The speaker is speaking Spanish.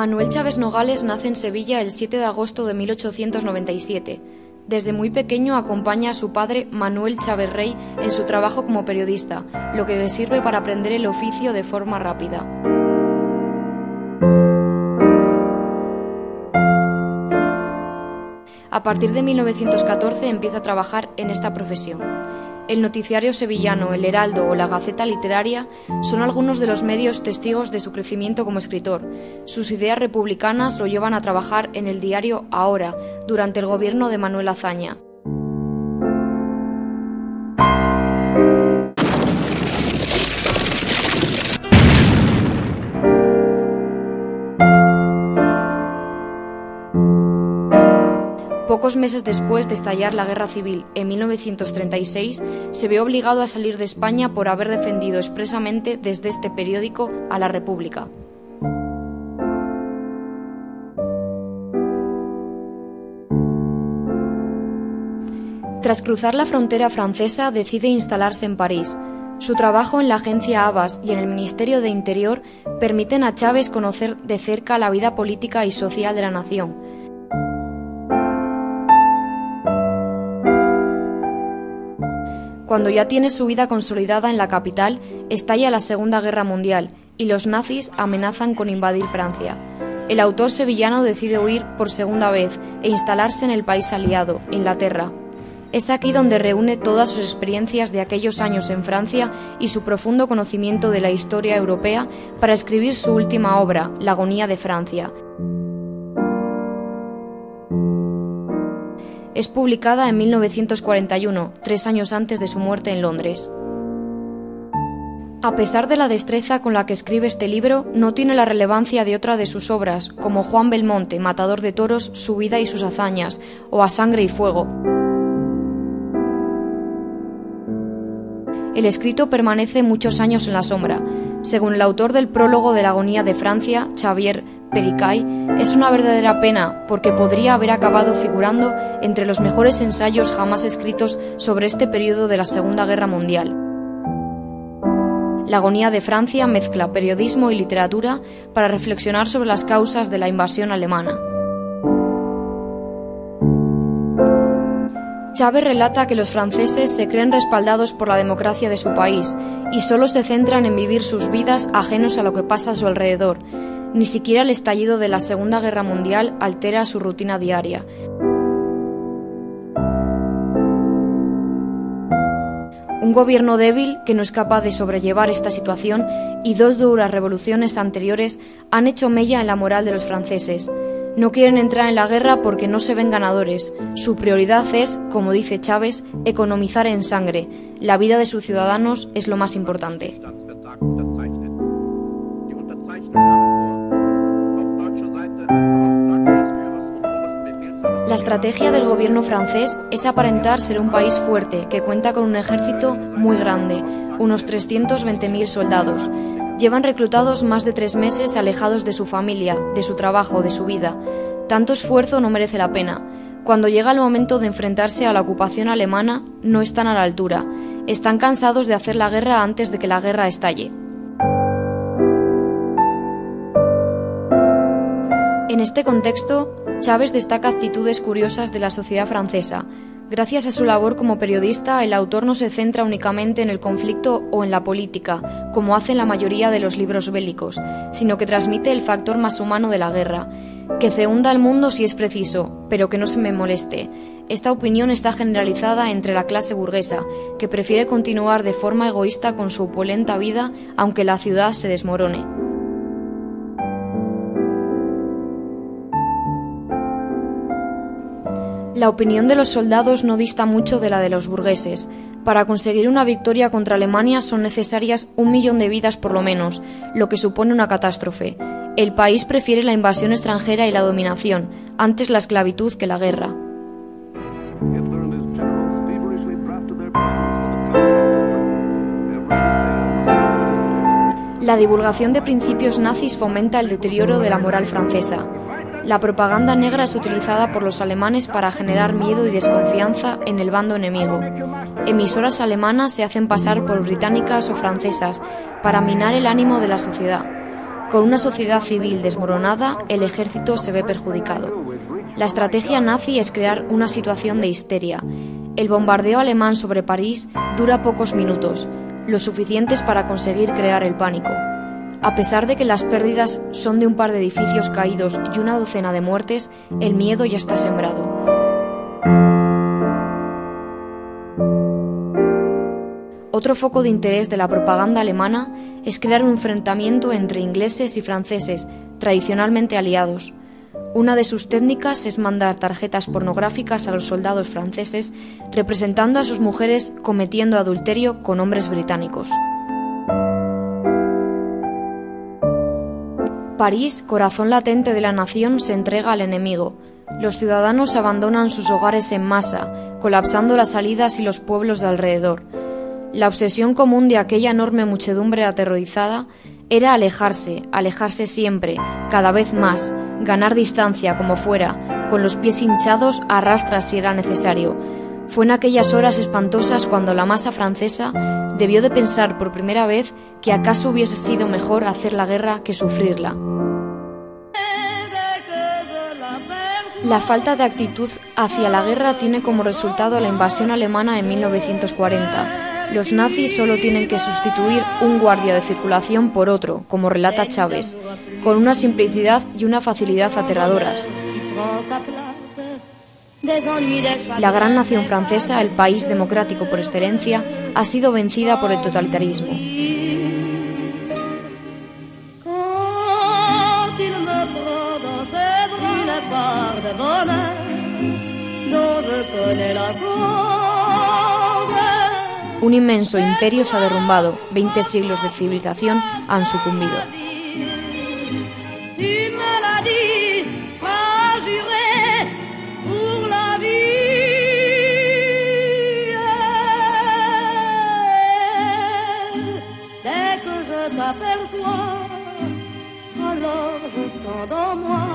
Manuel Chaves Nogales nace en Sevilla el 7 de agosto de 1897. Desde muy pequeño acompaña a su padre Manuel Chaves Rey en su trabajo como periodista, lo que le sirve para aprender el oficio de forma rápida. A partir de 1914 empieza a trabajar en esta profesión. El noticiario sevillano, El Heraldo o la Gaceta Literaria son algunos de los medios testigos de su crecimiento como escritor. Sus ideas republicanas lo llevan a trabajar en el diario Ahora, durante el gobierno de Manuel Azaña. Pocos meses después de estallar la Guerra Civil, en 1936, se ve obligado a salir de España por haber defendido expresamente desde este periódico a la República. Tras cruzar la frontera francesa, decide instalarse en París. Su trabajo en la agencia Havas y en el Ministerio de Interior permiten a Chaves conocer de cerca la vida política y social de la nación. Cuando ya tiene su vida consolidada en la capital, estalla la Segunda Guerra Mundial y los nazis amenazan con invadir Francia. El autor sevillano decide huir por segunda vez e instalarse en el país aliado, Inglaterra. Es aquí donde reúne todas sus experiencias de aquellos años en Francia y su profundo conocimiento de la historia europea para escribir su última obra, La agonía de Francia. Es publicada en 1941, 3 años antes de su muerte en Londres. A pesar de la destreza con la que escribe este libro, no tiene la relevancia de otra de sus obras, como Juan Belmonte, Matador de Toros, Su vida y sus hazañas, o A sangre y fuego. El escrito permanece muchos años en la sombra. Según el autor del prólogo de La agonía de Francia, Xavier Pericay, es una verdadera pena porque podría haber acabado figurando entre los mejores ensayos jamás escritos sobre este periodo de la Segunda Guerra Mundial. La agonía de Francia mezcla periodismo y literatura para reflexionar sobre las causas de la invasión alemana. Chaves relata que los franceses se creen respaldados por la democracia de su país y solo se centran en vivir sus vidas ajenos a lo que pasa a su alrededor. Ni siquiera el estallido de la Segunda Guerra Mundial altera su rutina diaria. Un gobierno débil que no es capaz de sobrellevar esta situación y 2 duras revoluciones anteriores han hecho mella en la moral de los franceses. No quieren entrar en la guerra porque no se ven ganadores. Su prioridad es, como dice Chaves, economizar en sangre. La vida de sus ciudadanos es lo más importante. La estrategia del gobierno francés es aparentar ser un país fuerte que cuenta con un ejército muy grande, unos 320.000 soldados. Llevan reclutados más de 3 meses alejados de su familia, de su trabajo, de su vida. Tanto esfuerzo no merece la pena. Cuando llega el momento de enfrentarse a la ocupación alemana, no están a la altura. Están cansados de hacer la guerra antes de que la guerra estalle. En este contexto, Chaves destaca actitudes curiosas de la sociedad francesa. Gracias a su labor como periodista, el autor no se centra únicamente en el conflicto o en la política, como hacen la mayoría de los libros bélicos, sino que transmite el factor más humano de la guerra. Que se hunda el mundo si es preciso, pero que no se me moleste. Esta opinión está generalizada entre la clase burguesa, que prefiere continuar de forma egoísta con su opulenta vida, aunque la ciudad se desmorone. La opinión de los soldados no dista mucho de la de los burgueses. Para conseguir una victoria contra Alemania son necesarias 1 millón de vidas por lo menos, lo que supone una catástrofe. El país prefiere la invasión extranjera y la dominación, antes la esclavitud que la guerra. La divulgación de principios nazis fomenta el deterioro de la moral francesa. La propaganda negra es utilizada por los alemanes para generar miedo y desconfianza en el bando enemigo. Emisoras alemanas se hacen pasar por británicas o francesas para minar el ánimo de la sociedad. Con una sociedad civil desmoronada, el ejército se ve perjudicado. La estrategia nazi es crear una situación de histeria. El bombardeo alemán sobre París dura pocos minutos, lo suficientes para conseguir crear el pánico. A pesar de que las pérdidas son de un par de edificios caídos y una docena de muertes, el miedo ya está sembrado. Otro foco de interés de la propaganda alemana es crear un enfrentamiento entre ingleses y franceses, tradicionalmente aliados. Una de sus técnicas es mandar tarjetas pornográficas a los soldados franceses, representando a sus mujeres cometiendo adulterio con hombres británicos. París, corazón latente de la nación, se entrega al enemigo. Los ciudadanos abandonan sus hogares en masa, colapsando las salidas y los pueblos de alrededor. La obsesión común de aquella enorme muchedumbre aterrorizada era alejarse siempre, cada vez más, ganar distancia como fuera, con los pies hinchados a rastras si era necesario. Fue en aquellas horas espantosas cuando la masa francesa debió de pensar por primera vez que acaso hubiese sido mejor hacer la guerra que sufrirla. La falta de actitud hacia la guerra tiene como resultado la invasión alemana en 1940. Los nazis solo tienen que sustituir un guardia de circulación por otro, como relata Chávez, con una simplicidad y una facilidad aterradoras. La gran nación francesa, el país democrático por excelencia, ha sido vencida por el totalitarismo. Un inmenso imperio se ha derrumbado, 20 siglos de civilización han sucumbido. M'aperçois, alors je sens dans moi